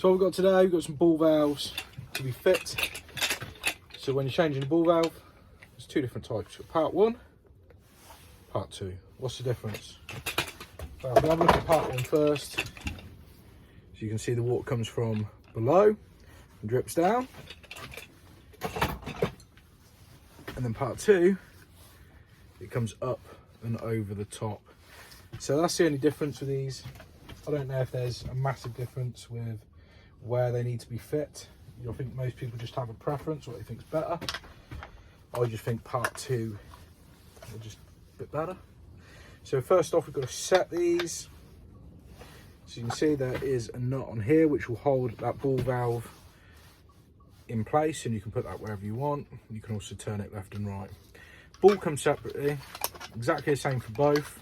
So what we've got today, we've got some ball valves to be fit. So when you're changing the ball valve, there's two different types. Part 1, part 2. What's the difference? Well, we'll have a look at part 1 first. So you can see the water comes from below and drips down. And then part 2, it comes up and over the top. So that's the only difference with these. I don't know if there's a massive difference with where they need to be fit. I think most people just have a preference, what they think's better. I just think part 2 is just a bit better. So first off, we've got to set these. So you can see there is a nut on here which will hold that ball valve in place, and you can put that wherever you want. You can also turn it left and right. Ball comes separately, exactly the same for both.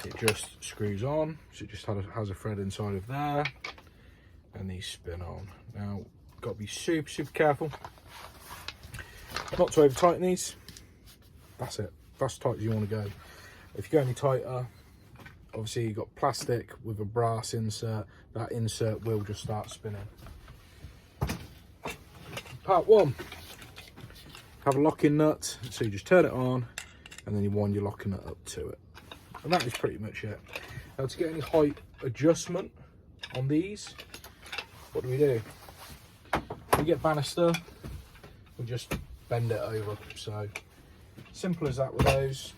It just screws on, so it just has a thread inside of there, and these spin on. Now, got to be super careful not to over tighten these. That's it, that's as tight as you want to go. If you go any tighter, obviously you've got plastic with a brass insert, that insert will just start spinning. Part 1, have a locking nut, so you just turn it on and then you wind your locking nut up to it. And that is pretty much it. Now, to get any height adjustment on these, what do? We get banister, we just bend it over. So simple as that with those.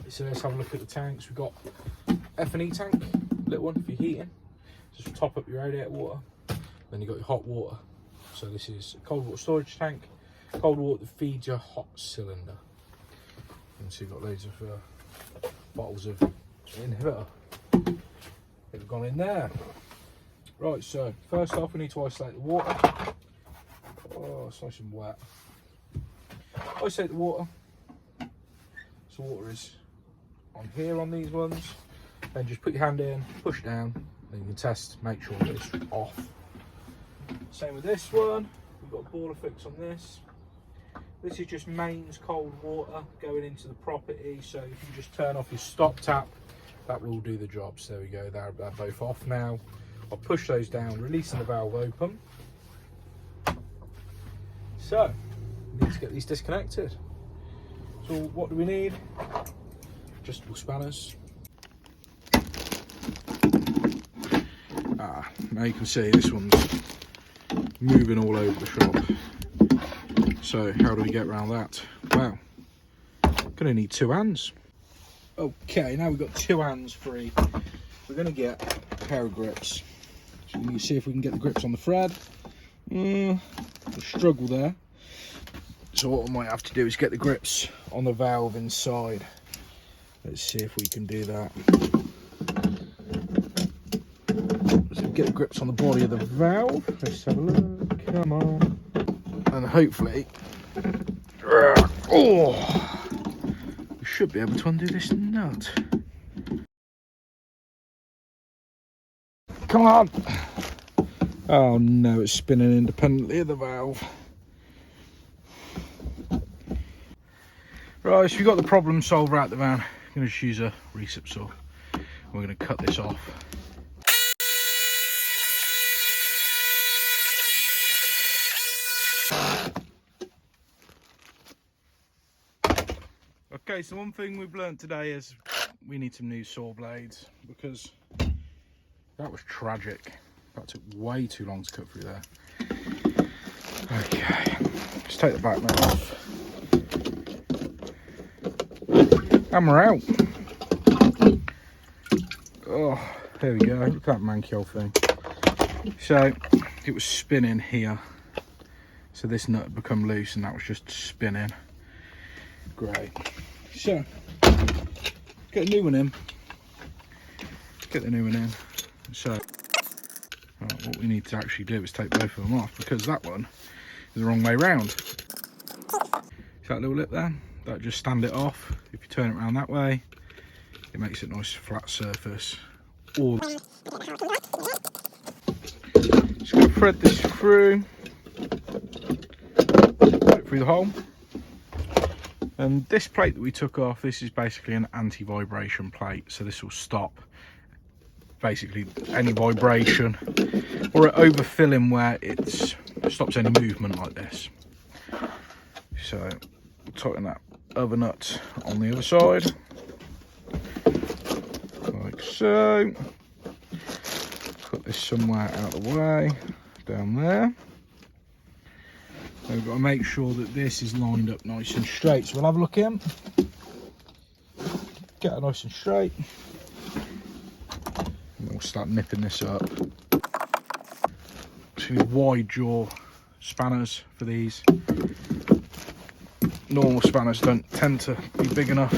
So let's have a look at the tanks. We've got F&E tank, little one for your heating. Just top up your radiator water. Then you've got your hot water. So this is a cold water storage tank, cold water that feeds your hot cylinder. And so you've got loads of bottles of inhibitor that have gone in there. Right, so first off we need to isolate the water. Oh, it's nice and wet. Isolate the water. So water is on here on these ones. Then just put your hand in, push down, then you can test, make sure that it's off. Same with this one, we've got a baller fix on this. This is just mains cold water going into the property, so if you just turn off your stop tap, that will do the job. So there we go, they're both off now. I'll push those down, releasing the valve open. So, we need to get these disconnected. So what do we need? Adjustable spanners. Now you can see this one's moving all over the shop. So how do we get around that? Well, gonna need 2 hands. Okay, now we've got 2 hands free. We're gonna get a pair of grips. So you can see if we can get the grips on the thread. Struggle there. So what I might have to do is get the grips on the valve inside. Let's see if we can do that. So get the grips on the body of the valve. Let's have a look. Come on. And hopefully, we should be able to undo this nut. Come on. Oh no, it's spinning independently of the valve. Right, so we've got the problem solver out the van. I'm going to just use a recip saw. We're going to cut this off. Okay, so one thing we've learned today is we need some new saw blades, because that was tragic. That took way too long to cut through there. Okay, just take the back nut off. And we're out. Oh, there we go. Look at that manky old thing. So it was spinning here. So this nut had become loose and that was just spinning. Great. So get a new one in. Get the new one in. So what we need to actually do is take both of them off, because that one is the wrong way round. See that little lip there? That just stand it off. If you turn it around that way, it makes it a nice flat surface. Or just going to thread this through, put it through the hole. And this plate that we took off, this is basically an anti-vibration plate, so this will stop basically any vibration or at overfilling where it stops any movement like this. So tighten that other nut on the other side, like so. Put this somewhere out of the way, down there. We've got to make sure that this is lined up nice and straight. So we'll have a look in, get it nice and straight, and then we'll start nipping this up. So we need wide jaw spanners for these. Normal spanners don't tend to be big enough,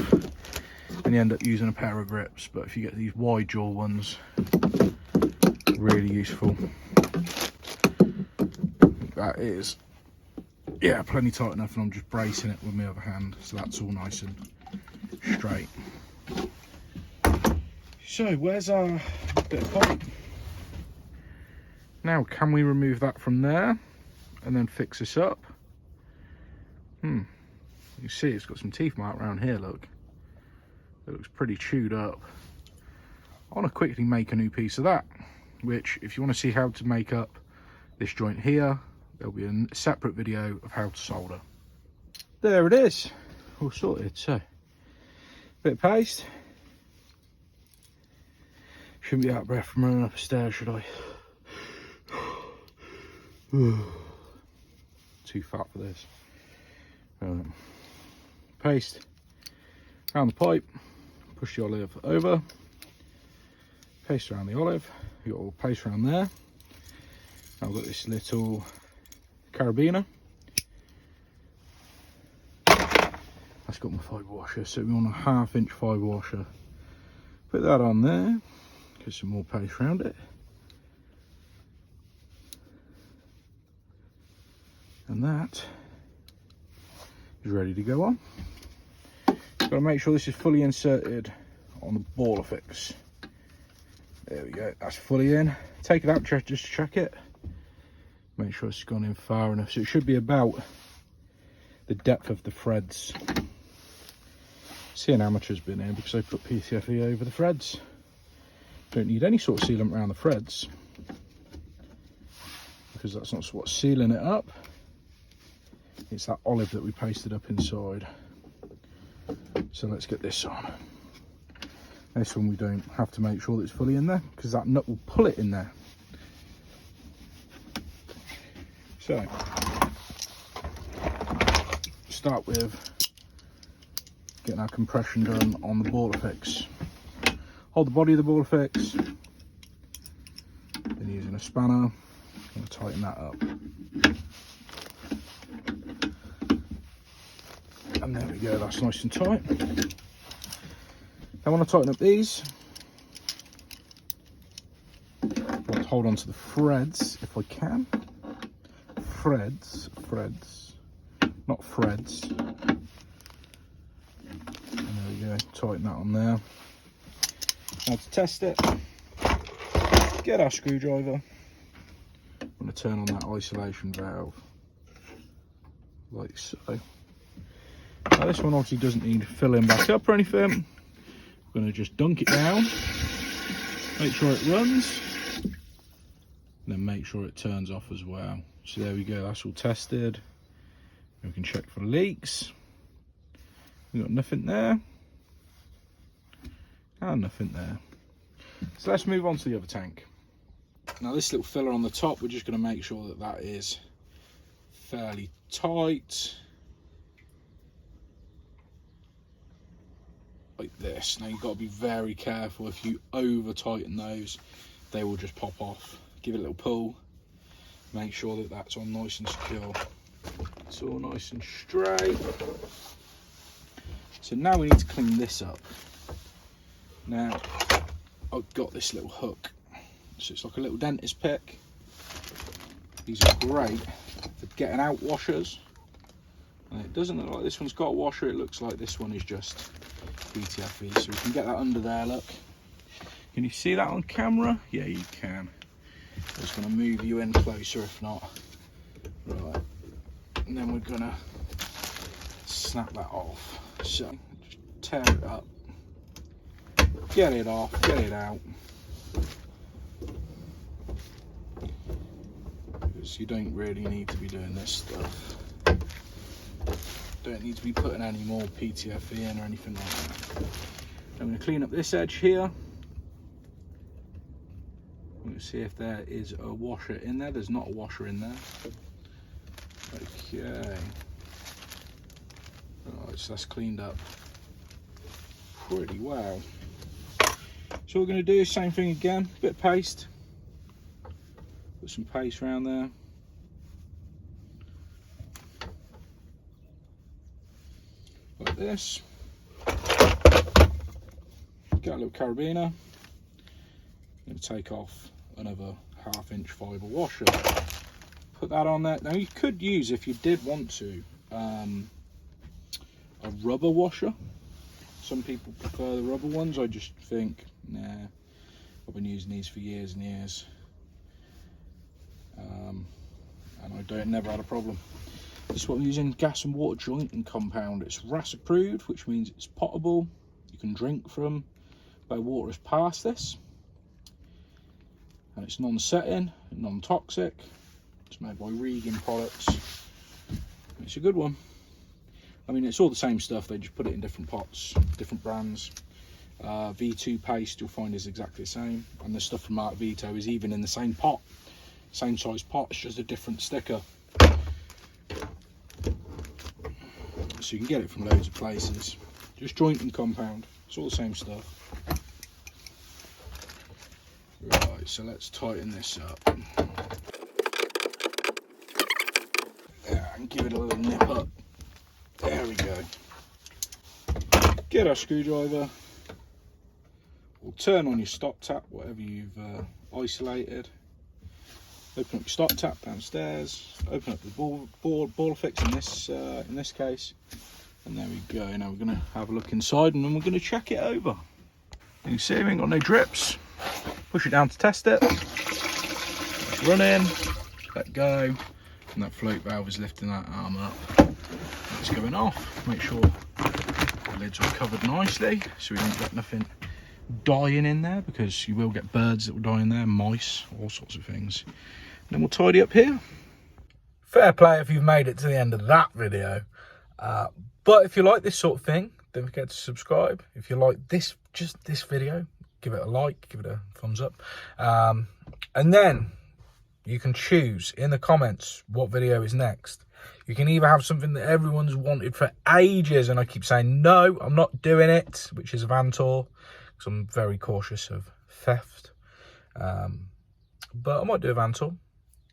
and you end up using a pair of grips. But if you get these wide jaw ones, really useful. That is, yeah, plenty tight enough, and I'm just bracing it with my other hand, so that's all nice and straight. So where's our bit of pipe? Now, can we remove that from there and then fix this up? You can see it's got some teeth mark around here, look. It looks pretty chewed up. I want to quickly make a new piece of that, which, if you want to see how to make up this joint here, there'll be a separate video of how to solder. There it is, all sorted. So, bit of paste. Shouldn't be out of breath from running up the stairs, should I? Too fat for this. Paste around the pipe, push the olive over, paste around the olive, you got all paste around there. I've got this little carabiner. That's got my fibre washer, so we want a 1/2 inch fibre washer. Put that on there, get some more paste around it. And that is ready to go on. Got to make sure this is fully inserted on the ball affix. There we go, that's fully in. Take it out just to check it. Make sure it's gone in far enough. So it should be about the depth of the threads. See, an amateur's been here because I put PTFE over the threads. Don't need any sort of sealant around the threads, because that's not what's sealing it up. It's that olive that we pasted up inside. So let's get this on. This one we don't have to make sure that it's fully in there, because that nut will pull it in there. So, start with getting our compression done on the ball affix. Hold the body of the ball affix, then using a spanner, I'm going to tighten that up. And there we go, that's nice and tight. I want to tighten up these. I want to hold on to the threads if I can. Threads, not threads. And there we go, tighten that on there. Now to test it, get our screwdriver. I'm going to turn on that isolation valve, like so. Now this one obviously doesn't need filling back up or anything. I'm going to just dunk it down, make sure it runs, and then make sure it turns off as well. So there we go, that's all tested. We can check for leaks. We've got nothing there, and nothing there. So let's move on to the other tank. Now this little filler on the top, we're just going to make sure that that is fairly tight. Like this. Now you've got to be very careful. If you over tighten those, they will just pop off. Give it a little pull, make sure that that's all nice and secure. It's all nice and straight. So now we need to clean this up. Now I've got this little hook, so it's like a little dentist pick. These are great for getting out washers. And it doesn't look like this one's got a washer, it looks like this one is just PTFE, so we can get that under there, look. Can you see that on camera? Yeah, you can. I'm just going to move you in closer if not. Right, and then we're going to snap that off. So, just tear it up, get it off, get it out. So you don't really need to be doing this stuff. Don't need to be putting any more PTFE in or anything like that. I'm going to clean up this edge here. I'm going to see if there is a washer in there. There's not a washer in there. Okay. Right, so that's cleaned up pretty well. So what we're going to do is same thing again, bit of paste. Put some paste around there. Like this. Get a little carabiner. I'm going to take off another 1/2 inch fibre washer. Put that on there. Now you could use, if you did want to, a rubber washer. Some people prefer the rubber ones. I just think, nah, I've been using these for years and years. And I never had a problem. This is what I'm using, gas and water jointing compound. It's RAS approved, which means it's potable. You can drink from where water has passed this. And it's non-setting, non-toxic. It's made by Regan products. It's a good one. I mean, it's all the same stuff, they just put it in different pots, different brands. V2 paste you'll find is exactly the same, and the stuff from Mark Vito is even in the same pot, same size pot, it's just a different sticker. So you can get it from loads of places. Just jointing compound, it's all the same stuff. Right, so let's tighten this up. Yeah, and give it a little nip up. There we go. Get our screwdriver. We'll turn on your stop tap, whatever you've isolated. Open up your stop tap downstairs. Open up the ball fix in this case. And there we go. Now we're going to have a look inside and then we're going to check it over. You can see we ain't got no drips. Push it down to test it. It's running. Let go. And that float valve is lifting that arm up. It's going off. Make sure the lids are covered nicely so we don't get nothing dying in there, because you will get birds that will die in there, mice, all sorts of things. And then we'll tidy up here. Fair play if you've made it to the end of that video. But if you like this sort of thing, don't forget to subscribe. If you like just this video, give it a like, give it a thumbs up. And then you can choose in the comments what video is next. You can either have something that everyone's wanted for ages and I keep saying, no, I'm not doing it, which is a van tour, because I'm very cautious of theft. But I might do a van tour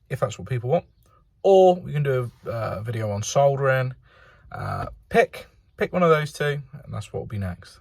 if that's what people want. Or we can do a video on soldering. Pick one of those two, and that's what will be next.